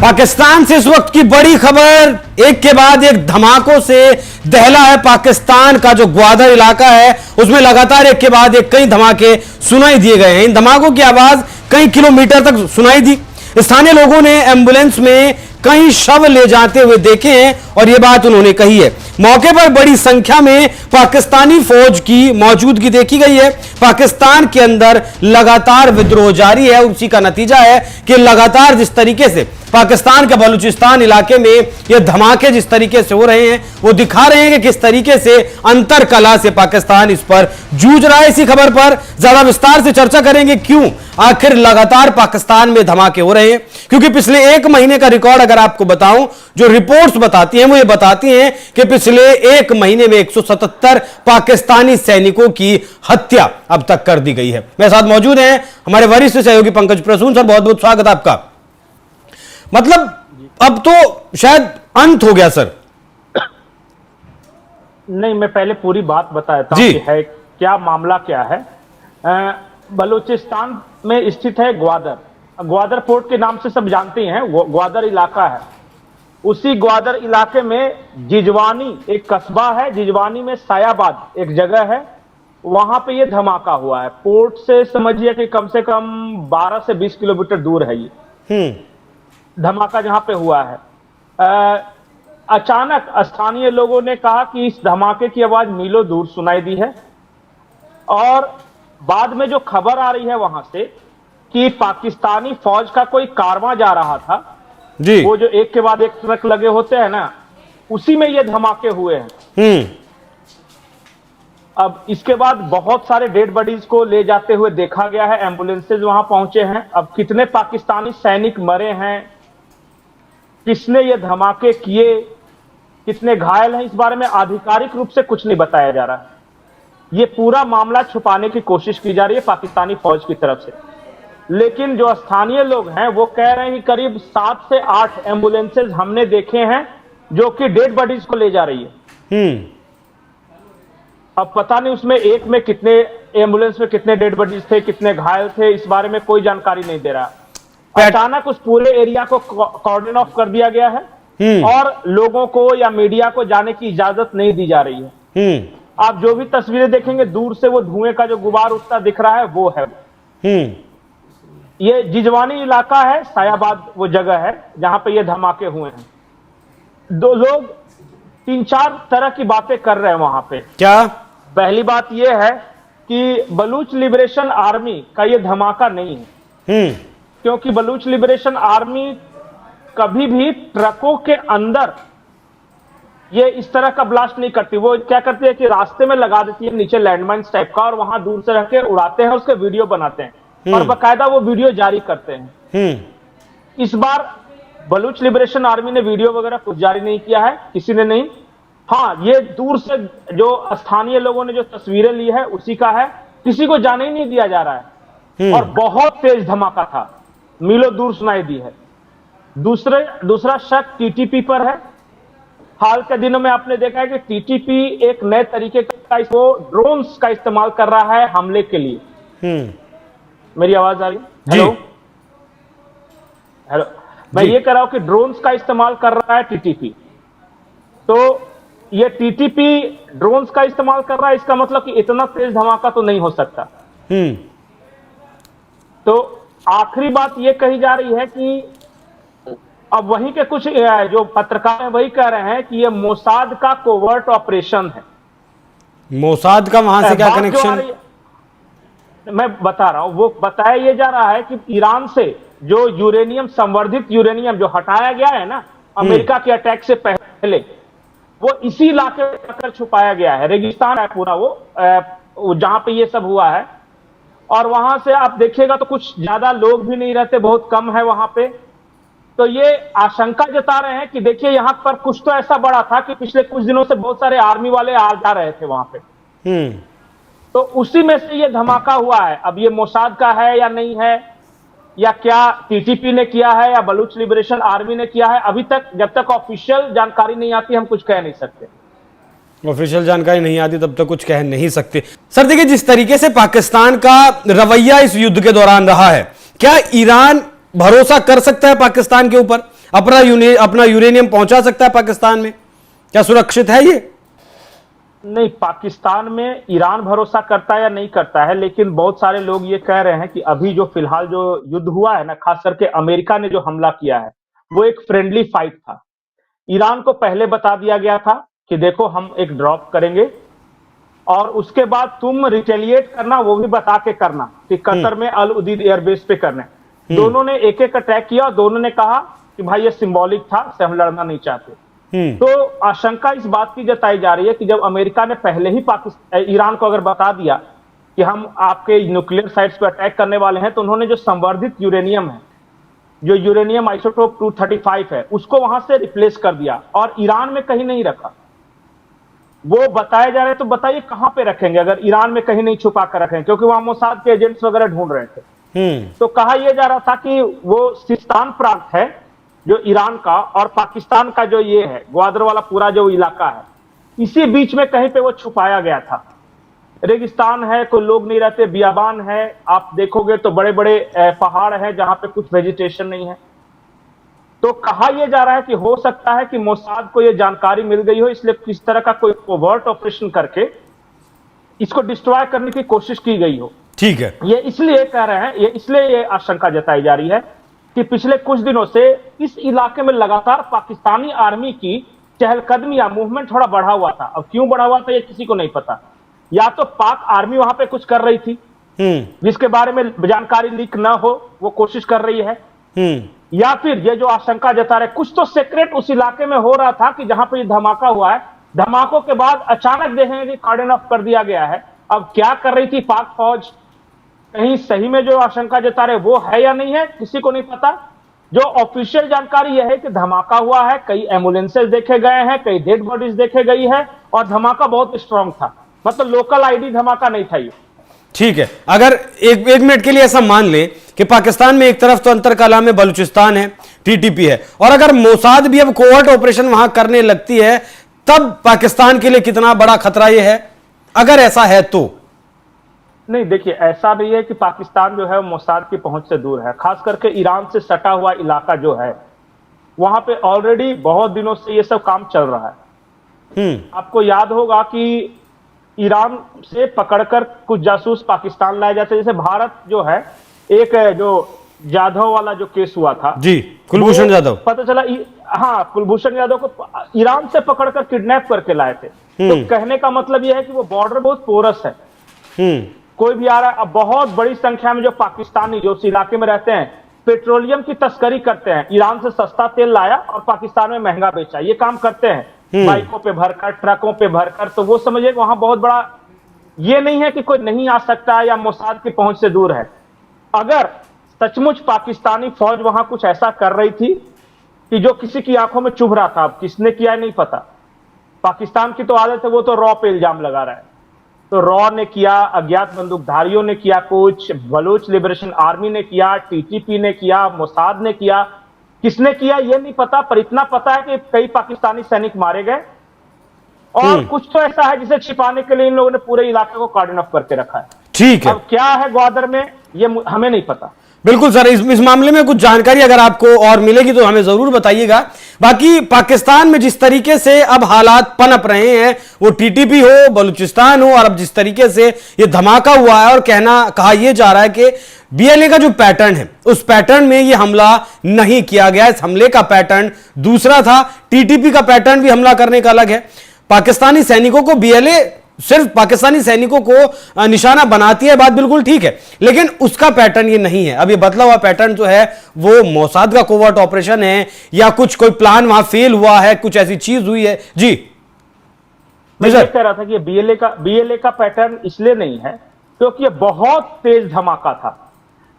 पाकिस्तान से इस वक्त की बड़ी खबर, एक के बाद एक धमाकों से दहला है पाकिस्तान का जो ग्वादर इलाका है, उसमें लगातार एक के बाद एक कई धमाके सुनाई दिए गए हैं। इन धमाकों की आवाज कई किलोमीटर तक सुनाई दी। स्थानीय लोगों ने एम्बुलेंस में कई शव ले जाते हुए देखे हैं और यह बात उन्होंने कही है। मौके पर बड़ी संख्या में पाकिस्तानी फौज की मौजूदगी देखी गई है। पाकिस्तान के अंदर लगातार विद्रोह जारी है। उसी का नतीजा है कि लगातार जिस तरीके से पाकिस्तान के बलूचिस्तान इलाके में ये धमाके जिस तरीके से हो रहे हैं, वो दिखा रहे हैं कि किस तरीके से अंतर कला से पाकिस्तान इस पर जूझ रहा है। इसी खबर पर ज्यादा विस्तार से चर्चा करेंगे, क्यों आखिर लगातार पाकिस्तान में धमाके हो रहे हैं। क्योंकि पिछले एक महीने का रिकॉर्ड अगर आपको बताऊं, जो रिपोर्ट्स बताती हैं वो ये बताती हैं कि पिछले एक महीने में 177 पाकिस्तानी सैनिकों की हत्या अब तक कर दी गई है। मेरे साथ मौजूद हैं हमारे वरिष्ठ सहयोगी पंकज प्रसून सर, बहुत बहुत स्वागत आपका। मतलब अब तो शायद अंत हो गया सर। नहीं, मैं पहले पूरी बात बता देता हूं कि है क्या मामला क्या है। बलूचिस्तान में स्थित है ग्वादर पोर्ट के नाम से सब जानते हैं। ग्वादर इलाका है। उसी ग्वादर इलाके में जिजवानी एक कस्बा है। जिजवानी में सायाबाद एक जगह है, वहां पे ये धमाका हुआ है। पोर्ट से समझिए कि कम से कम 12 से 20 किलोमीटर दूर है ये धमाका जहां पे हुआ है। अचानक स्थानीय लोगों ने कहा कि इस धमाके की आवाज मीलों दूर सुनाई दी है, और बाद में जो खबर आ रही है वहां से कि पाकिस्तानी फौज का कोई कारवां जा रहा था जी, वो जो एक के बाद एक ट्रक लगे होते हैं ना, उसी में ये धमाके हुए हैं। अब इसके बाद बहुत सारे डेड बॉडीज को ले जाते हुए देखा गया है। एम्बुलेंसेज वहां पहुंचे हैं। अब कितने पाकिस्तानी सैनिक मरे हैं, किसने ये धमाके किए, कितने घायल हैं, इस बारे में आधिकारिक रूप से कुछ नहीं बताया जा रहा। ये पूरा मामला छुपाने की कोशिश की जा रही है पाकिस्तानी फौज की तरफ से। लेकिन जो स्थानीय लोग हैं वो कह रहे हैं कि करीब 7 से 8 एम्बुलेंसेज हमने देखे हैं जो कि डेड बॉडीज को ले जा रही है। अब पता नहीं उसमें एक में कितने एम्बुलेंस में कितने डेड बॉडीज थे, कितने घायल थे, इस बारे में कोई जानकारी नहीं दे रहा। अचानक उस पूरे एरिया को कॉर्डन ऑफ कर दिया गया है और लोगों को या मीडिया को जाने की इजाजत नहीं दी जा रही है। आप जो भी तस्वीरें देखेंगे दूर से वो धुएं का जो गुबार उठता दिख रहा है वो है। ये जिजवानी इलाका है, सायाबाद वो जगह है जहां पे ये धमाके हुए हैं। दो लोग 3-4 तरह की बातें कर रहे हैं वहां पे। क्या पहली बात ये है कि बलूच लिबरेशन आर्मी का ये धमाका नहीं है, क्योंकि बलूच लिबरेशन आर्मी कभी भी ट्रकों के अंदर ये इस तरह का ब्लास्ट नहीं करती। वो क्या करती है कि रास्ते में लगा देती है नीचे लैंडमाइंस टाइप का, और वहां दूर से रख के उड़ाते हैं, उसके वीडियो बनाते हैं और बाकायदा वो वीडियो जारी करते हैं। इस बार बलूच लिबरेशन आर्मी ने वीडियो वगैरह कुछ जारी नहीं किया है, किसी ने नहीं। हाँ, ये दूर से जो स्थानीय लोगों ने जो तस्वीरें ली है उसी का है, किसी को जाने ही नहीं दिया जा रहा है। और बहुत तेज धमाका था, मीलों दूर सुनाई दी है। दूसरा शक टीटीपी पर है। हाल के दिनों में आपने देखा है कि टीटीपी एक नए तरीके का इसको ड्रोन्स का इस्तेमाल कर रहा है हमले के लिए। मेरी आवाज आ रही है? हेलो हेलो, मैं ये कह रहा हूं कि ड्रोन्स का इस्तेमाल कर रहा है टीटीपी। तो ये टीटीपी ड्रोन्स का इस्तेमाल कर रहा है, इसका मतलब कि इतना तेज धमाका तो नहीं हो सकता। तो आखिरी बात ये कही जा रही है कि अब वहीं के कुछ जो पत्रकार हैं वही कह रहे हैं कि ये मोसाद का कोवर्ट ऑपरेशन है। मोसाद का वहां से क्या कनेक्शन? मैं बता रहा हूं, वो बताया ये जा रहा है कि ईरान से जो यूरेनियम, संवर्धित यूरेनियम जो हटाया गया है ना अमेरिका के अटैक से पहले, वो इसी इलाके में जाकर छुपाया गया है। रेगिस्तान है पूरा वो जहां पे ये सब हुआ है। और वहां से आप देखिएगा तो कुछ ज्यादा लोग भी नहीं रहते, बहुत कम है वहां पे। तो ये आशंका जता रहे हैं कि देखिए यहां पर कुछ तो ऐसा बड़ा था कि पिछले कुछ दिनों से बहुत सारे आर्मी वाले आ जा रहे थे वहां पे। तो उसी में से ये धमाका हुआ है। अब ये मोसाद का है या नहीं है, या क्या टीटीपी ने किया है या बलूच लिबरेशन आर्मी ने किया है, अभी तक जब तक ऑफिशियल जानकारी नहीं आती हम कुछ कह नहीं सकते। ऑफिशियल जानकारी नहीं आती तब तक कुछ कह नहीं सकते। सर देखिए, जिस तरीके से पाकिस्तान का रवैया इस युद्ध के दौरान रहा है, क्या ईरान भरोसा कर सकता है पाकिस्तान के ऊपर? अपना यूरेनियम पहुंचा सकता है पाकिस्तान में? क्या सुरक्षित है ये? नहीं, पाकिस्तान में ईरान भरोसा करता है या नहीं करता है, लेकिन बहुत सारे लोग ये कह रहे हैं कि अभी जो फिलहाल जो युद्ध हुआ है ना, खास करके अमेरिका ने जो हमला किया है वो एक फ्रेंडली फाइट था। ईरान को पहले बता दिया गया था कि देखो हम एक ड्रॉप करेंगे और उसके बाद तुम रिटेलिएट करना, वो भी बता के करना कि कतर में अल उदीद एयरबेस पे करना है। दोनों ने एक एक अटैक किया और दोनों ने कहा कि भाई ये सिंबॉलिक था, से हम लड़ना नहीं चाहते। तो आशंका इस बात की जताई जा रही है कि जब अमेरिका ने पहले ही ईरान को अगर बता दिया कि हम आपके न्यूक्लियर साइट्स पर अटैक करने वाले हैं, तो उन्होंने जो संवर्धित यूरेनियम है, जो यूरेनियम आइसोटोप 235 है, उसको वहां से रिप्लेस कर दिया और ईरान में कहीं नहीं रखा। वो बताया जा रहा है, तो बताइए कहां पे रखेंगे अगर ईरान में कहीं नहीं छुपा कर रखें, क्योंकि वहां मोसाद के एजेंट्स वगैरह ढूंढ रहे थे। तो कहा यह जा रहा था कि वो सिस्तान प्रांत है जो ईरान का और पाकिस्तान का जो ये है ग्वादर वाला पूरा जो इलाका है, इसी बीच में कहीं पे वो छुपाया गया था। रेगिस्तान है, कोई लोग नहीं रहते, बियाबान है, आप देखोगे तो बड़े बड़े पहाड़ है जहां पे कुछ वेजिटेशन नहीं है। तो कहा यह जा रहा है कि हो सकता है कि मोसाद को यह जानकारी मिल गई हो, इसलिए किस तरह का कोई कोवर्ट ऑपरेशन करके इसको डिस्ट्रॉय करने की कोशिश की गई हो। ठीक है, ये इसलिए कह रहे हैं, ये इसलिए ये आशंका जताई जा रही है कि पिछले कुछ दिनों से इस इलाके में लगातार पाकिस्तानी आर्मी की चहलकदमी या मूवमेंट थोड़ा बढ़ा हुआ था। अब क्यों बढ़ा हुआ था ये किसी को नहीं पता। या तो पाक आर्मी वहां पे कुछ कर रही थी जिसके बारे में जानकारी लीक ना हो, वो कोशिश कर रही है, या फिर ये जो आशंका जता रहे कुछ तो सीक्रेट उस इलाके में हो रहा था कि जहां पर ये धमाका हुआ है, धमाकों के बाद अचानक देखेंगे कि कार्डन ऑफ कर दिया गया है। अब क्या कर रही थी पाक फौज, कहीं सही में जो आशंका जता रहे वो है या नहीं है, किसी को नहीं पता। जो ऑफिशियल जानकारी यह है कि धमाका हुआ है, कई एम्बुलेंसेस देखे गए हैं, कई डेड बॉडीज देखे गई है और धमाका बहुत स्ट्रांग था, मतलब लोकल आईडी धमाका नहीं था ये। ठीक है, अगर एक मिनट के लिए ऐसा मान ले कि पाकिस्तान में एक तरफ तो अंतरकला में बलूचिस्तान है, टीटीपी है, और अगर मोसाद भी अब कोवर्ट ऑपरेशन वहां करने लगती है, तब पाकिस्तान के लिए कितना बड़ा खतरा यह है, अगर ऐसा है तो? नहीं, देखिए ऐसा नहीं है कि पाकिस्तान जो है मोसाद की पहुंच से दूर है। खास करके ईरान से सटा हुआ इलाका जो है, वहां पे ऑलरेडी बहुत दिनों से ये सब काम चल रहा है। आपको याद होगा कि ईरान से पकड़कर कुछ जासूस पाकिस्तान लाए जाते, जैसे भारत जो है, एक जो जाधव वाला जो केस हुआ था जी, कुलभूषण जाधव, पता चला, हाँ, कुलभूषण यादव को ईरान से पकड़कर किडनैप करके लाए थे। तो कहने का मतलब यह है कि वो बॉर्डर बहुत पोरस है, कोई भी आ रहा है। अब बहुत बड़ी संख्या में जो पाकिस्तानी जो उस इलाके में रहते हैं पेट्रोलियम की तस्करी करते हैं, ईरान से सस्ता तेल लाया और पाकिस्तान में महंगा बेचा, ये काम करते हैं बाइकों पे भरकर, ट्रकों पे भरकर। तो वो समझिए वहां बहुत बड़ा, ये नहीं है कि कोई नहीं आ सकता या मोसाद की पहुंच से दूर है। अगर सचमुच पाकिस्तानी फौज वहां कुछ ऐसा कर रही थी कि जो किसी की आंखों में चुभ रहा था, अब किसने किया है नहीं पता। पाकिस्तान की तो आदत है, वो तो रॉ पे इल्जाम लगा रहा है, तो रॉ ने किया, अज्ञात बंदूकधारियों ने किया, कुछ बलूच लिबरेशन आर्मी ने किया, टीटीपी ने किया, मोसाद ने किया, किसने किया ये नहीं पता, पर इतना पता है कि कई पाकिस्तानी सैनिक मारे गए और कुछ तो ऐसा है जिसे छिपाने के लिए इन लोगों ने पूरे इलाके को कार्डन ऑफ करके रखा है। ठीक है, अब क्या है ग्वादर में ये हमें नहीं पता। बिल्कुल सर, इस मामले में कुछ जानकारी अगर आपको और मिलेगी तो हमें जरूर बताइएगा। बाकी पाकिस्तान में जिस तरीके से अब हालात पनप रहे हैं, वो टीटीपी हो, बलूचिस्तान हो, और अब जिस तरीके से ये धमाका हुआ है और कहा यह जा रहा है कि बीएलए का जो पैटर्न है उस पैटर्न में ये हमला नहीं किया गया, इस हमले का पैटर्न दूसरा था। टीटीपी का पैटर्न भी हमला करने का अलग है। पाकिस्तानी सैनिकों को बीएलए सिर्फ पाकिस्तानी सैनिकों को निशाना बनाती है, बात बिल्कुल ठीक है, लेकिन उसका पैटर्न ये नहीं है। अब ये बदला हुआ पैटर्न जो है वो मोसाद का कोवर्ट ऑपरेशन है या कुछ कोई प्लान वहां फेल हुआ है, कुछ ऐसी चीज हुई है। जी, मैं ये कह रहा था कि बीएलए का पैटर्न इसलिए नहीं है क्योंकि ये बहुत तेज धमाका था।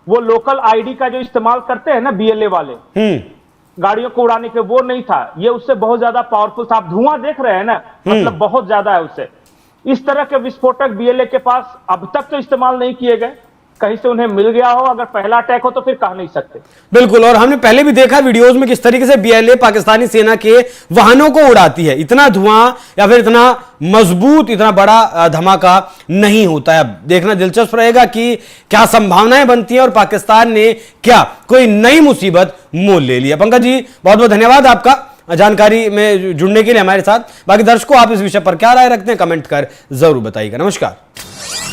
वो लोकल आईडी का जो इस्तेमाल करते हैं ना बीएलए वाले गाड़ियों को उड़ाने के, वो नहीं था, ये उससे बहुत ज्यादा पावरफुल था। आप धुआं देख रहे हैं ना, मतलब बहुत ज्यादा है उससे। इस तरह के विस्फोटक बीएलए के पास अब तक तो इस्तेमाल नहीं किए गए, कहीं से उन्हें मिल गया हो। अगर पहला अटैक हो तो फिर कह नहीं सकते। बिल्कुल, और हमने पहले भी देखा वीडियोस में किस तरीके से बीएलए पाकिस्तानी सेना के वाहनों को उड़ाती है। इतना धुआं या फिर इतना मजबूत, इतना बड़ा धमाका नहीं होता है। अब देखना दिलचस्प रहेगा कि क्या संभावनाएं बनती हैं और पाकिस्तान ने क्या कोई नई मुसीबत मोल ले लिया। पंकज जी, बहुत बहुत धन्यवाद आपका जानकारी में जुड़ने के लिए हमारे साथ। बाकी दर्शकों, आप इस विषय पर क्या राय रखते हैं, कमेंट कर जरूर बताइएगा। नमस्कार।